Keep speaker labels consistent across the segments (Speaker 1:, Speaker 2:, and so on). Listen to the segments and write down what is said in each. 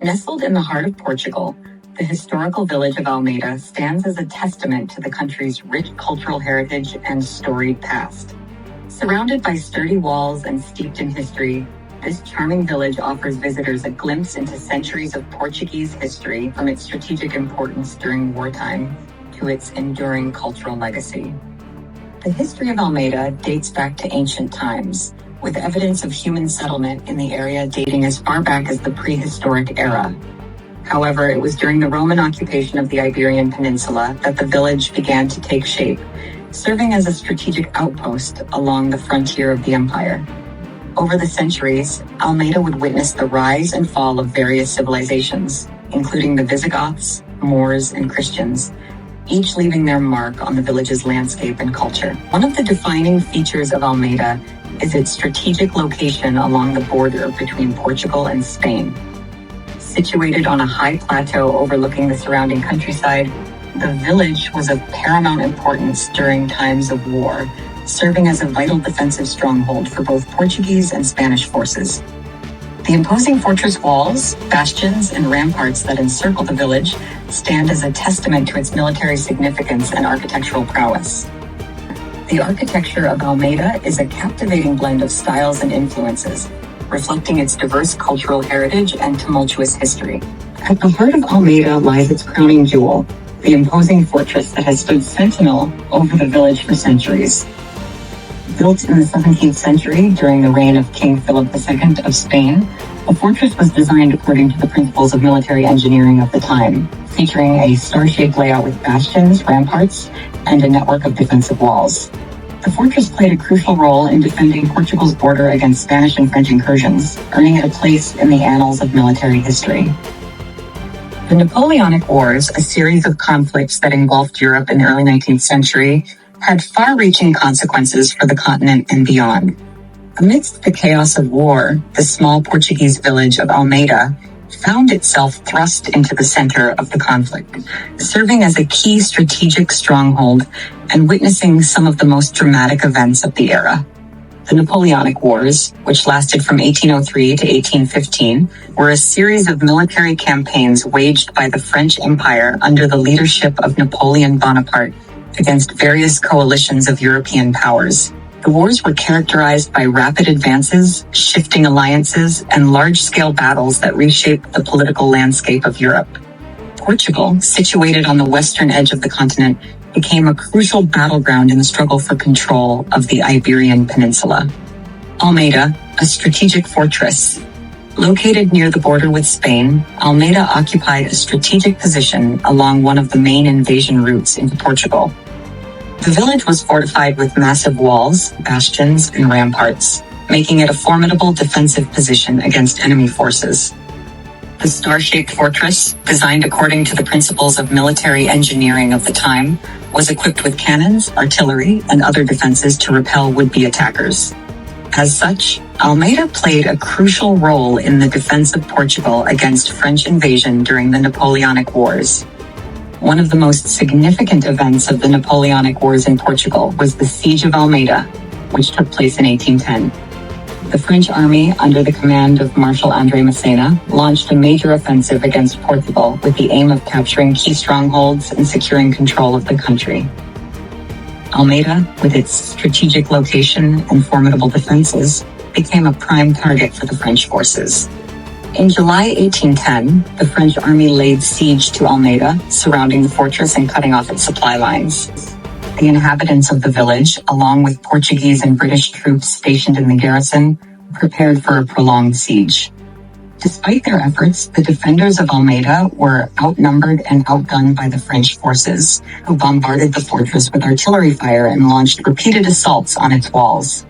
Speaker 1: Nestled in the heart of Portugal, the historical village of Almeida stands as a testament to the country's rich cultural heritage and storied past. Surrounded by sturdy walls and steeped in history, this charming village offers visitors a glimpse into centuries of Portuguese history, from its strategic importance during wartime to its enduring cultural legacy. The history of Almeida dates back to ancient times, with evidence of human settlement in the area dating as far back as the prehistoric era. However, it was during the Roman occupation of the Iberian Peninsula that the village began to take shape, serving as a strategic outpost along the frontier of the empire. Over the centuries, Almeida would witness the rise and fall of various civilizations, including the Visigoths, Moors, and Christians, each leaving their mark on the village's landscape and culture. One of the defining features of Almeida is its strategic location along the border between Portugal and Spain. Situated on a high plateau overlooking the surrounding countryside, the village was of paramount importance during times of war, serving as a vital defensive stronghold for both Portuguese and Spanish forces. The imposing fortress walls, bastions, and ramparts that encircle the village stand as a testament to its military significance and architectural prowess. The architecture of Almeida is a captivating blend of styles and influences, reflecting its diverse cultural heritage and tumultuous history. At the heart of Almeida lies its crowning jewel, the imposing fortress that has stood sentinel over the village for centuries. Built in the 17th century during the reign of King Philip II of Spain, the fortress was designed according to the principles of military engineering of the time, featuring a star-shaped layout with bastions, ramparts, and a network of defensive walls. The fortress played a crucial role in defending Portugal's border against Spanish and French incursions, earning it a place in the annals of military history. The Napoleonic Wars, a series of conflicts that engulfed Europe in the early 19th century, had far-reaching consequences for the continent and beyond. Amidst the chaos of war, the small Portuguese village of Almeida found itself thrust into the center of the conflict, serving as a key strategic stronghold and witnessing some of the most dramatic events of the era. The Napoleonic Wars, which lasted from 1803 to 1815, were a series of military campaigns waged by the French Empire under the leadership of Napoleon Bonaparte against various coalitions of European powers. The wars were characterized by rapid advances, shifting alliances, and large-scale battles that reshaped the political landscape of Europe. Portugal, situated on the western edge of the continent, became a crucial battleground in the struggle for control of the Iberian Peninsula. Almeida, a strategic fortress. Located near the border with Spain, Almeida occupied a strategic position along one of the main invasion routes into Portugal. The village was fortified with massive walls, bastions, and ramparts, making it a formidable defensive position against enemy forces. The star-shaped fortress, designed according to the principles of military engineering of the time, was equipped with cannons, artillery, and other defenses to repel would-be attackers. As such, Almeida played a crucial role in the defense of Portugal against French invasion during the Napoleonic Wars. One of the most significant events of the Napoleonic Wars in Portugal was the Siege of Almeida, which took place in 1810. The French army, under the command of Marshal André Massena, launched a major offensive against Portugal with the aim of capturing key strongholds and securing control of the country. Almeida, with its strategic location and formidable defenses, became a prime target for the French forces. In July 1810, the French army laid siege to Almeida, surrounding the fortress and cutting off its supply lines. The inhabitants of the village, along with Portuguese and British troops stationed in the garrison, prepared for a prolonged siege. Despite their efforts, the defenders of Almeida were outnumbered and outgunned by the French forces, who bombarded the fortress with artillery fire and launched repeated assaults on its walls.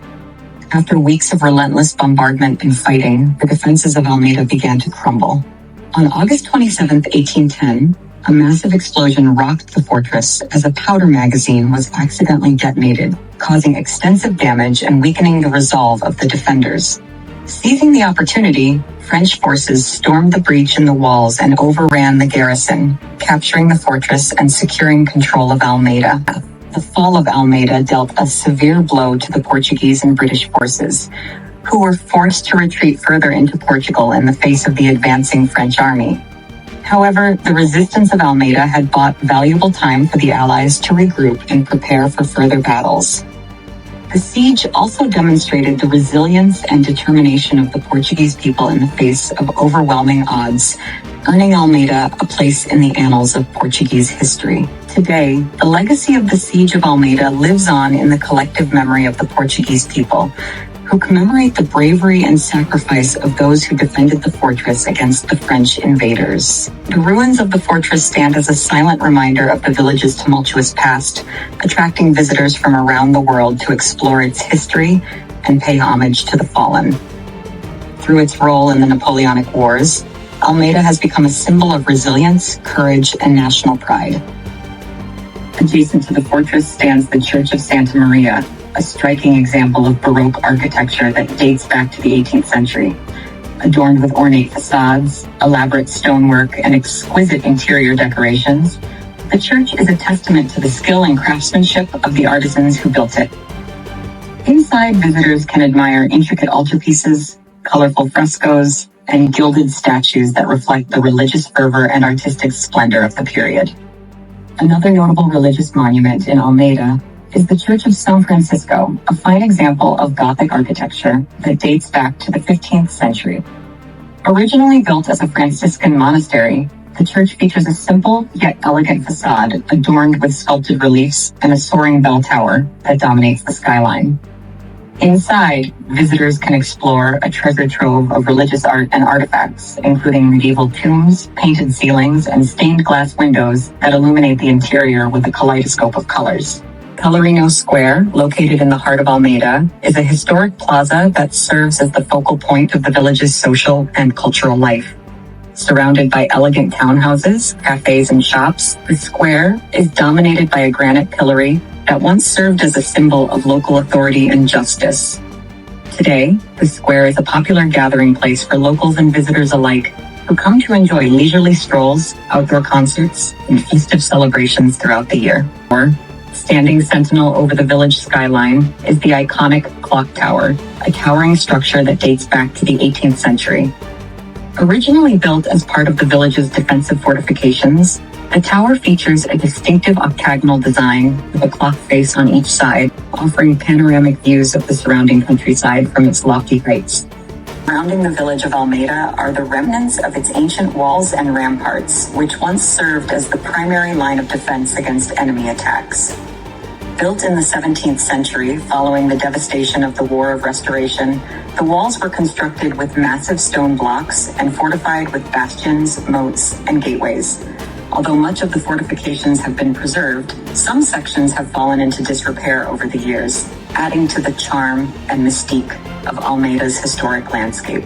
Speaker 1: After weeks of relentless bombardment and fighting, the defenses of Almeida began to crumble. On August 27, 1810, a massive explosion rocked the fortress as a powder magazine was accidentally detonated, causing extensive damage and weakening the resolve of the defenders. Seizing the opportunity, French forces stormed the breach in the walls and overran the garrison, capturing the fortress and securing control of Almeida. The fall of Almeida dealt a severe blow to the Portuguese and British forces, who were forced to retreat further into Portugal in the face of the advancing French army. However, the resistance of Almeida had bought valuable time for the Allies to regroup and prepare for further battles. The siege also demonstrated the resilience and determination of the Portuguese people in the face of overwhelming odds, earning Almeida a place in the annals of Portuguese history. Today, the legacy of the Siege of Almeida lives on in the collective memory of the Portuguese people, who commemorate the bravery and sacrifice of those who defended the fortress against the French invaders. The ruins of the fortress stand as a silent reminder of the village's tumultuous past, attracting visitors from around the world to explore its history and pay homage to the fallen. Through its role in the Napoleonic Wars, Almeida has become a symbol of resilience, courage, and national pride. Adjacent to the fortress stands the Church of Santa Maria, a striking example of Baroque architecture that dates back to the 18th century. Adorned with ornate facades, elaborate stonework, and exquisite interior decorations, the church is a testament to the skill and craftsmanship of the artisans who built it. Inside, visitors can admire intricate altarpieces, colorful frescoes, and gilded statues that reflect the religious fervor and artistic splendor of the period. Another notable religious monument in Almeida is the Church of São Francisco, a fine example of Gothic architecture that dates back to the 15th century. Originally built as a Franciscan monastery, the church features a simple yet elegant facade adorned with sculpted reliefs and a soaring bell tower that dominates the skyline. Inside, visitors can explore a treasure trove of religious art and artifacts, including medieval tombs, painted ceilings, and stained glass windows that illuminate the interior with a kaleidoscope of colors. Colorino Square, located in the heart of Almeida, is a historic plaza that serves as the focal point of the village's social and cultural life. Surrounded by elegant townhouses, cafes, and shops, the square is dominated by a granite pillory that once served as a symbol of local authority and justice. Today, the square is a popular gathering place for locals and visitors alike who come to enjoy leisurely strolls, outdoor concerts, and festive celebrations throughout the year. Standing sentinel over the village skyline is the iconic clock tower, a towering structure that dates back to the 18th century. Originally built as part of the village's defensive fortifications, the tower features a distinctive octagonal design with a clock face on each side, offering panoramic views of the surrounding countryside from its lofty heights. Surrounding the village of Almeida are the remnants of its ancient walls and ramparts, which once served as the primary line of defense against enemy attacks. Built in the 17th century, following the devastation of the War of Restoration, the walls were constructed with massive stone blocks and fortified with bastions, moats, and gateways. Although much of the fortifications have been preserved, some sections have fallen into disrepair over the years, adding to the charm and mystique of Almeida's historic landscape.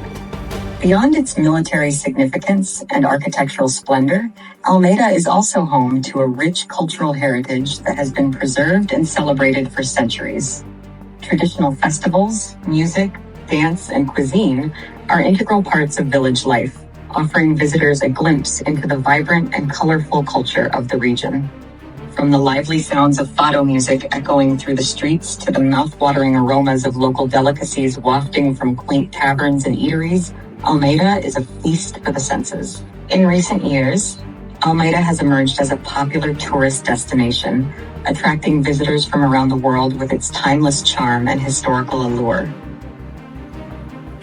Speaker 1: Beyond its military significance and architectural splendor, Almeida is also home to a rich cultural heritage that has been preserved and celebrated for centuries. Traditional festivals, music, dance, and cuisine are integral parts of village life, offering visitors a glimpse into the vibrant and colorful culture of the region. From the lively sounds of fado music echoing through the streets to the mouth-watering aromas of local delicacies wafting from quaint taverns and eateries, Almeida is a feast for the senses. In recent years, Almeida has emerged as a popular tourist destination, attracting visitors from around the world with its timeless charm and historical allure.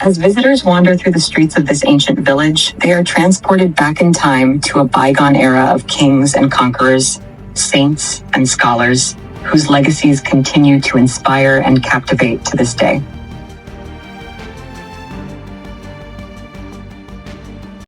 Speaker 1: As visitors wander through the streets of this ancient village, they are transported back in time to a bygone era of kings and conquerors, saints and scholars, whose legacies continue to inspire and captivate to this day.